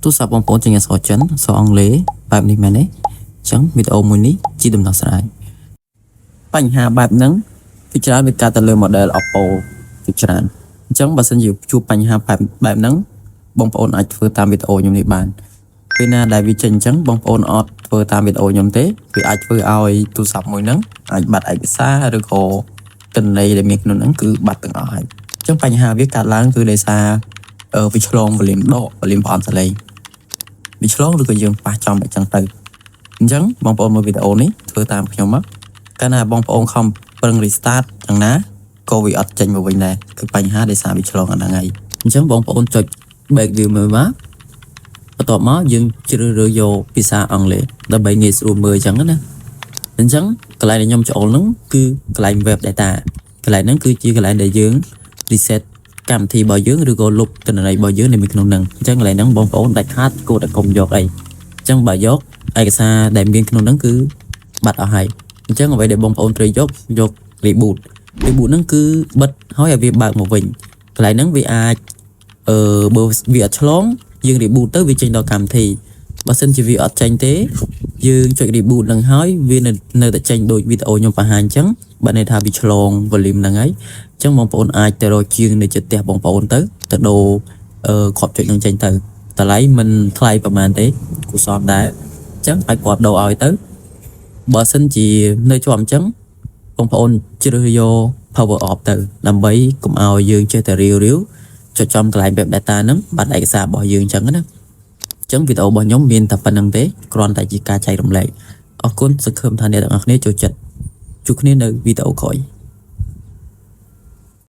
ទូរស័ព្ទបងប្អូនជាអក្សរចិនអក្សរអង់គ្លេសបែបនេះមែនទេអញ្ចឹងវីដេអូមួយនេះជាដំណោះស្រាយបញ្ហាបែបហ្នឹងពីច្រើនវាកើតទៅលើ model Oppo ជាច្រើនអញ្ចឹងបើសិនជាជួបបញ្ហាបែបហ្នឹងបងប្អូនអាចធ្វើតាមវីដេអូខ្ញុំនេះបានពេលណាដែលវាចេញអញ្ចឹងបងប្អូនអត់ធ្វើតាមវីដេអូខ្ញុំទេវាអាចធ្វើឲ្យទូរស័ព្ទមួយហ្នឹងអាចបាត់ឯកសារឬក៏ទិន្នន័យដែលមានក្នុងហ្នឹងគឺបាត់ទាំងអស់ហើយអញ្ចឹងបញ្ហាវាកើតឡើងគឺដោយសារវាឆ្លងវ៉ូលីមដកវ៉ូលីមប្រអប់សលេងវាឆ្លងឬក៏យើងប៉ះចំអញ្ចឹងទៅអញ្ចឹងបងប្អូនមើលវីដេអូនេះធ្វើតាមខ្ញុំមកកាលណាបងប្អូនខំប្រឹង restart យ៉ាងណាក៏វាអត់ចេញមកវិញដែរគឺបញ្ហាដោយសារវាឆ្លងអាហ្នឹងហើយអញ្ចឹងបងប្អូនចុច back view មើលមកបន្ទាប់មកយើងជ្រើសរើសយកភាសាអង់គ្លេសដើម្បីងាយស្រួលមើលអញ្ចឹងណាអញ្ចឹងកន្លែងដែលខ្ញុំចូលហ្នឹងគឺកន្លែង web data កន្លែងហ្នឹងគឺជាកន្លែងដែលយើង reset កម្មវិធីរបស់យើងឬក៏លុបទិន្នន័យរបស់យើងនៅក្នុងហ្នឹងអញ្ចឹងកន្លែងហ្នឹងបងប្អូនដាច់ខាតគួរតែកុំយកអីអញ្ចឹងបើយកឯកសារដែលមានក្នុងហ្នឹងគឺបាត់អស់ហើយអញ្ចឹងអ្វីដែលបងប្អូនត្រូវយក reboot ហ្នឹងគឺបិទហើយឲ្យវាបើកមកវិញកន្លែងហ្នឹងវាអាចបើវាអត់ឆ្លងយើង reboot ទៅវាចេញដល់កម្មវិធីបើសិនជាវាអត់ចេញទេយើងចុច reboot នឹងហើយវានៅតែចេញដូចវីដេអូខ្ញុំបង្ហាញអញ្ចឹងបើន័យថាវាឆ្លង volume ហ្នឹងហើយអញ្ចឹងបងប្អូនអាចទៅរកជាងនៅចិត្តផ្ទះបងប្អូនទៅដូរគ្រាប់ចុចនឹងចេញទៅតម្លៃមិនថ្លៃប្រហែលទេគួរសមដែរអញ្ចឹងឲ្យគាត់ដូរឲ្យទៅបើសិនជានៅជាប់អញ្ចឹងបងប្អូនជ្រើសយក power off ទៅដើម្បីកុំឲ្យយើងចេះតែរាវចុចចំកន្លែង web data ហ្នឹងបាត់ឯកសាររបស់យើងអញ្ចឹងណាអញ្ចឹងវីដេអូរបស់ខ្ញុំមានតែប៉ុណ្្នឹងទេគ្រាន់តែជាការចែករំលែកអរគុណសង្ឃឹមថាអ្នកទាំងអស់គ្នាចូលចិត្តជួបគ្នានៅវីដេអូក្រោយ